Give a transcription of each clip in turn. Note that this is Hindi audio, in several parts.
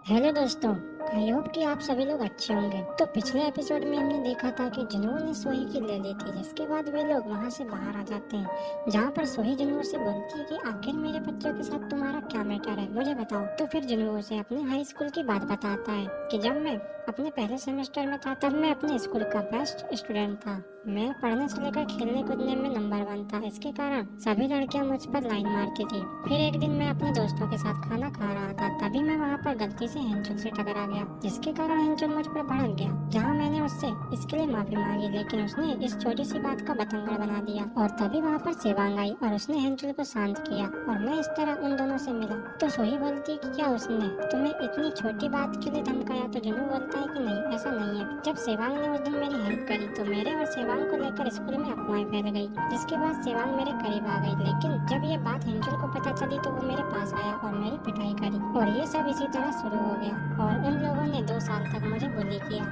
हेलो दोस्तों। आई होप कि आप सभी लोग अच्छे होंगे। तो पिछले एपिसोड में हमने देखा था कि जुनू ने सोही की ले ली थी, जिसके बाद वे लोग वहां से बाहर आ जाते हैं, जहां पर सोही जुनू से बोलती है कि आखिर मेरे बच्चों के साथ तुम्हारा क्या मैटर है, मुझे बताओ। तो फिर जुनू से अपने हाई स्कूल की बात बताता है कि जब मैं अपने पहले सेमेस्टर में था तब मैं अपने स्कूल का बेस्ट स्टूडेंट था। मैं पढ़ने से लेकर खेलने कूदने में नंबर 1 था। इसके कारण सभी लड़कियां मुझ पर लाइन मारती थी। फिर एक दिन मैं अपने दोस्तों के साथ खाना खा रहा था, तभी मैं वहाँ पर गलती से हेंचुल से टकरा गया, जिसके कारण हेंचुल मुझ पर भड़क गया। जहाँ मैंने उससे इसके लिए माफी मांगी, लेकिन उसने इस छोटी सी बात का बतंगड़ बना दिया। और तभी वहाँ पर सेवांग आई और उसने हेंचुल को शांत किया और मैं इस तरह उन दोनों से मिला। तो सोही बोलती है कि क्या उसने तुम्हें इतनी छोटी बात के लिए धमकाया? तो जुनू बोलता है कि नहीं, ऐसा नहीं है। जब सेवांग ने उस दिन मेरी हेल्प करी तो मेरे और सेवांग को लेकर स्कूल में अफवाहें फैल गई, जिसके बाद सेवांग मेरे करीब आ गई। लेकिन जब ये बात हेंचुल को पता चली तो वो मेरे पास आया और मेरी पिटाई करी, और ये सब इसी तरह शुरू हो गया और उन लोगों ने 2 साल तक मुझे बुली किया।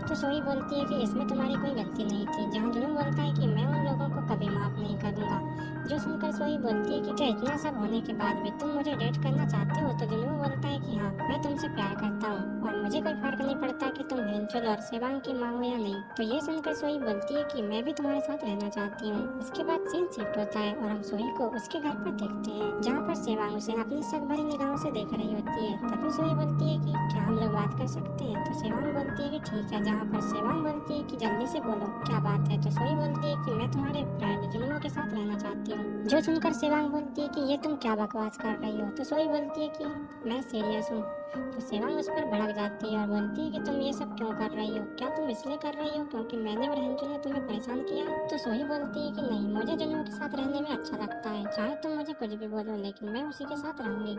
तो सोही बोलती है कि इसमें तुम्हारी कोई गलती नहीं थी, जहाँ जुनू बोलता है कि मैं उन लोगों को कभी माफ नहीं करूंगा। जो सुनकर सोही बोलती है कि क्या इतना सब होने के बाद भी तुम मुझे डेट करना चाहते हो? तो जुनू बोलता है कि हाँ, मैं तुमसे प्यार करता हूँ और मुझे कोई फर्क नहीं पड़ता कि तुम हेंचुल और सेवांग की माँ हो या नहीं। तो ये सुनकर सोही बोलती है कि मैं भी तुम्हारे साथ रहना चाहती हूँ। इसके बाद सीन शिफ्ट होता है और हम सोही को उसके घर पर देखते हैं, जहाँ पर सेवांग उसे अपनी शक भरी निगाहों से देख रही होती है। तभी सोही बोलती है कि क्या हम लोग बात कर सकते हैं? तो सेवांग बोलती है कि ठीक है। जहाँ पर सेवांग बोलती है कि जल्दी से बोलो, क्या बात है? तो सोही बोलती है कि मैं तुम्हारे फ्रेंड जुनू के साथ रहना चाहती हूँ। जो सुनकर सेवांग बोलती है कि ये तुम क्या बकवास कर रही हो? तो सोही बोलती है कि मैं सीरियस हूँ। तो सेवांग उस पर भड़क जाती है और बोलती है कि तुम ये सब क्यों कर रही हो? क्या तुम इसलिए कर रही हो क्योंकि मैंने और हेंचुल ने तुम्हें परेशान किया? तो सोही बोलती है कि नहीं, मुझे जुनू के साथ रहने में अच्छा लगता है, चाहे तुम मुझे कुछ भी बोलो, लेकिन मैं उसी के साथ रहूंगी।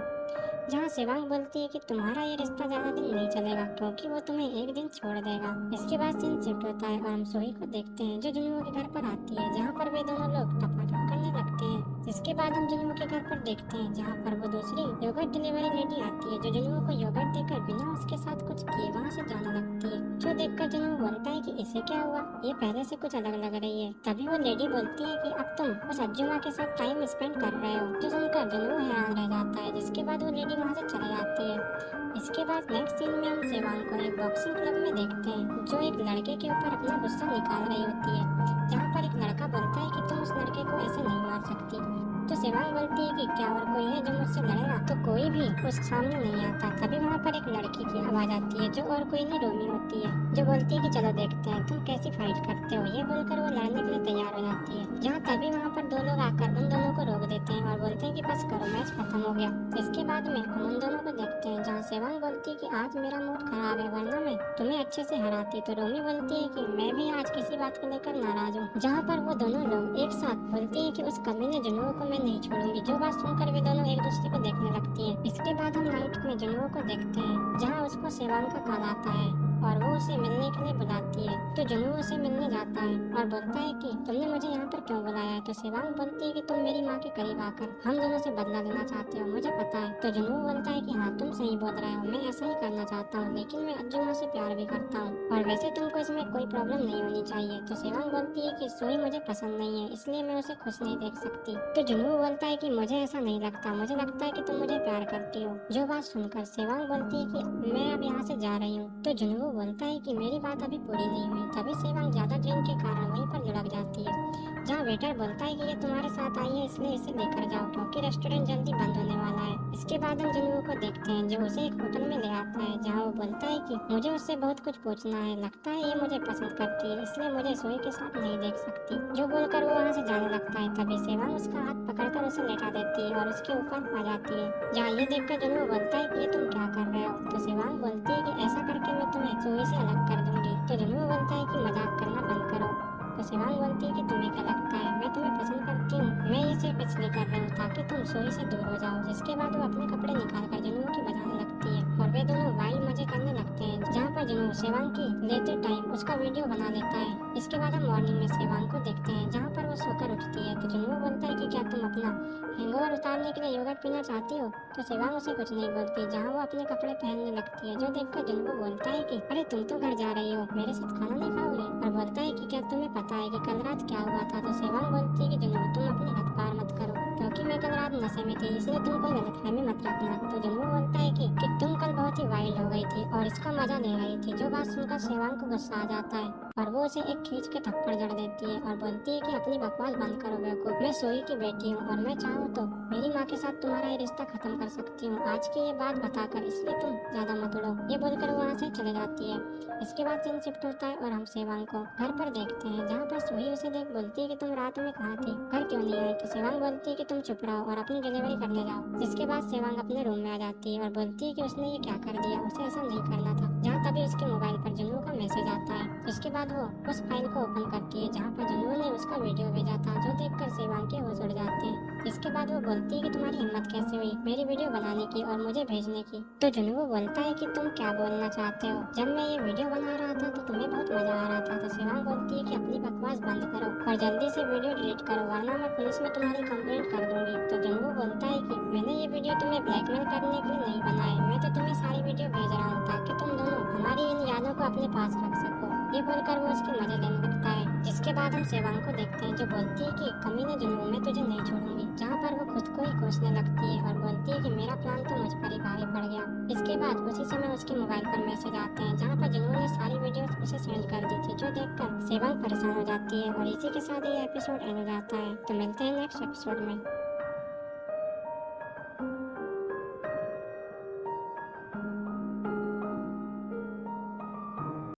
जहाँ सेवांग बोलती है कि तुम्हारा ये रिश्ता ज्यादा दिन नहीं चलेगा, क्योंकि वो तुम्हें एक दिन छोड़ देगा। इसके बाद सीन शिफ्ट होता है और हम सोही को देखते हैं, जो जुनू के घर पर आती है, जहाँ पर वे दोनों लोग टपाटप करने लगते हैं। इसके बाद हम जुनू के घर पर देखते हैं, जहाँ पर वो दूसरी योगर्ट डिलीवरी लेडी आती है, जो जुनू को योगर्ट देकर बिना उसके साथ कुछ किए वहाँ से जाने लगती है। जो देखकर जुनू बोलता है कि इसे क्या हुआ, ये पहले से कुछ अलग लग रही है। तभी वो लेडी बोलती है कि अब तुम उस अज्जुमा के साथ टाइम स्पेंड कर रहे हो। जो सुनकर जुनू हैरान रह जाता है, जिसके बाद वो लेडी वहाँ से चली जाती है। इसके बाद नेक्स्ट सीन में हम सेवांग को एक बॉक्सिंग क्लब में देखते हैं, जो एक लड़के के ऊपर अपना गुस्सा निकाल रही होती है, जहाँ पर एक लड़का बोलता है कि तुम उस लड़के को ऐसे नहीं मार सकती। तो सेवांग बोलती है कि क्या और कोई है जो मुझसे लड़ेगा? तो कोई भी उस सामने नहीं आता। तभी वहाँ पर एक लड़की की आवाज आती है, जो और कोई नहीं रोमी होती है, जो बोलती है कि चलो देखते हैं तुम कैसी फाइट करते हो। ये बोलकर वो लड़ने के लिए तैयार हो जाती है, जहाँ तभी वहाँ पर 2 लोग आकर उन दोनों को रोक देते हैं और बोलते हैं कि बस करो, मैच खत्म हो गया। इसके बाद में हम उन दोनों को देखते हैं, जहाँ सेवांग बोलती है कि आज मेरा मूड खराब है, वरना मैं तुम्हें अच्छे से हराती। तो रोमी बोलती है कि मैं भी आज किसी बात को लेकर नाराज हूँ। जहाँ पर वो दोनों लोग एक साथ बोलती है कि उस कमीने जुनू को मैं नहीं छोड़ूंगी। जो बात सुनकर वे दोनों एक दूसरे को देखने लगती हैं। इसके बाद हम नाइट में जुनू को देखते हैं, जहाँ उसको सेवांग का कॉल आता है और वो उसे मिलने के लिए बुलाती है। तो जुनू उसे मिलने जाता है और बोलता है कि तुमने मुझे यहाँ पर क्यों बुलाया है? तो सेवांग बोलती है कि तुम मेरी माँ के करीब आकर हम दोनों से बदला लेना चाहते हो, मुझे पता है। तो जुनू बोलता है कि हाँ, तुम सही बोल रहे हो, मैं ऐसा ही करना चाहता हूँ, लेकिन मैं अज्जुमा से प्यार भी करता हूँ और वैसे तुमको इसमें कोई प्रॉब्लम नहीं होनी चाहिए। तो सेवांग बोलती है कि सोई मुझे पसंद नहीं है, इसलिए मैं उसे खुश नहीं देख सकती। तो जुनू बोलता है कि मुझे ऐसा नहीं लगता, मुझे लगता है कि तुम मुझे प्यार करती हो। जो बात सुनकर सेवांग बोलती है कि मैं अब यहाँ से जा रही हूँ। तो जुनू बोलता है कि मेरी बात अभी पूरी नहीं हुई। तभी सेवांग ज्यादा ड्रिंक के कारण वहीं पर लुढ़क जाती है, जहाँ वेटर बोलता है कि ये तुम्हारे साथ आई है, इसलिए इसे लेकर जाओ, क्योंकि रेस्टोरेंट जल्दी बंद होने वाला है। इसके बाद हम जुनू को देखते हैं, जो उसे एक होटल में ले आता है, जहाँ वो बोलता है कि मुझे उससे बहुत कुछ पूछना है, लगता है ये मुझे पसंद करती है, इसलिए मुझे सोई के साथ नहीं देख सकती। जो बोलकर वो वहाँ से जाने लगता है, तभी सेवांग उसका हाथ पकड़कर उसे लेटा देती है और उसके ऊपर आ जाती है, जहाँ ये देखकर जुनू बोलता है कि ये तुम क्या कर रहे हो? तो सेवांग बोलती है कि ऐसा करके मैं तुम्हें सोई से अलग कर दूंगी। तो जुनू बोलता है कि मजाक करना बंद करो। तो सेवांग बोलती है कि तुम्हें क्या लगता है मैं तुम्हें पसंद करती हूँ? मैं ये सिर्फ इसलिए कर रही हूँ ताकि तुम सोई से दूर हो जाओ। जिसके बाद वो अपने कपड़े निकाल कर जुनू की बजाने लगती है और वे दोनों वाइल्ड मजे करने लगते हैं, जहाँ पर जुनू सेवांग की लेते टाइम उसका वीडियो बना लेता है। इसके बाद हम मॉर्निंग में सेवांग को देखते हैं, जहाँ पर वो सोकर उठती है। तो जुनू बोलता है कि क्या तुम अपना हैंगओवर उतारने के लिए योगर्ट पीना चाहती हो? तो सेवांग उसे कुछ नहीं बोलती, जहाँ वो अपने कपड़े पहनने लगती है। जो देखकर जुनू बोलता है कि अरे तुम तो घर जा रही हो, मेरे साथ खाना नहीं खाओगे? और बोलता है कि क्या तुम्हें पता है कि कल रात क्या हुआ था? तो सेवांग बोलती है कि जुनू तुम अपनी हद पार मत करो, क्योंकि मैं कल रात नशे में थी, इसलिए तुम कोई गलतफहमी मत रखना। तो जुनू बोलता है कि तुम कल बहुत ही वाइल्ड हो मजा ले रही थी, जो बात सुनकर सेवांग को गुस्सा आ जाता है और वो उसे एक खींच के थप्पड़ जड़ देती है और बोलती है कि अपनी बकवास बंद करो बेवकूफ। मैं सोई की बेटी हूँ और मैं चाहूँ तो मेरी माँ के साथ तुम्हारा ये रिश्ता खत्म कर सकती हूँ आज की ये बात बताकर, इसलिए तुम ज्यादा मत उड़ो। ये बोलकर वो वहाँ से चले जाती है। इसके बाद सीन शिफ्ट होता है और हम सेवांग को घर पर देखते हैं, जहाँ पर सोही उसे देख बोलती है कि तुम रात में कहाँ थी, घर क्यों नहीं आई। तो सेवांग बोलती है कि तुम चुप रहो और अपनी डिलीवरी करने जाओ। जिसके बाद सेवांग अपने रूम में आ जाती है और बोलती है कि उसने ये क्या कर दिया, उसे ऐसा नहीं करना था। जहाँ तभी उसके मोबाइल पर जुनू का मैसेज आता है। इसके बाद वो उस फाइल को ओपन करती है जहाँ पर जुनू ने उसका वीडियो भेजा था, जो देखकर सेवांग के होश उड़ जाते हैं। इसके बाद वो बोलती है कि तुम्हारी हिम्मत कैसे हुई मेरी वीडियो बनाने की और मुझे भेजने की। तो जुनू बोलता है कि तुम क्या बोलना चाहते हो, जब मैं ये वीडियो बना रहा था तो तुम्हें बहुत मजा आ रहा था। तो सेवांग बोलती है कि अपनी बकवास बंद करो और जल्दी से वीडियो डिलीट करो, वरना मैं पुलिस में तुम्हारी कंप्लेंट कर दूंगी। तो जुनू बोलता है कि मैंने ये वीडियो तुम्हें ब्लैकमेल करने के लिए नहीं बनाए, मैं तो तुम्हें सारी वीडियो भेज रहा हूँ ताकि तुम दोनों हमारी इन यादों को अपने पास रख सको। ये बोलकर वो उसके मजे लेने लगता है। जिसके बाद हम सेवांग को देखते हैं, जो बोलती है कि कमीने जुनू मैं तुझे नहीं छोड़ूंगी, जहाँ पर वो खुद को ही कोसने लगती है और बोलती है कि मेरा प्लान तो मुझ पर ही भारी पड़ गया। इसके बाद उसी समय उसके मोबाइल पर मैसेज आते हैं, जहाँ पर जुनू ने सारी वीडियोस उसे सेंड कर दी थी, जो देखकर सेवांग परेशान हो जाती है और इसी के साथ ये एपिसोड एंड हो जाता है। तो मिलते हैं नेक्स्ट एपिसोड में।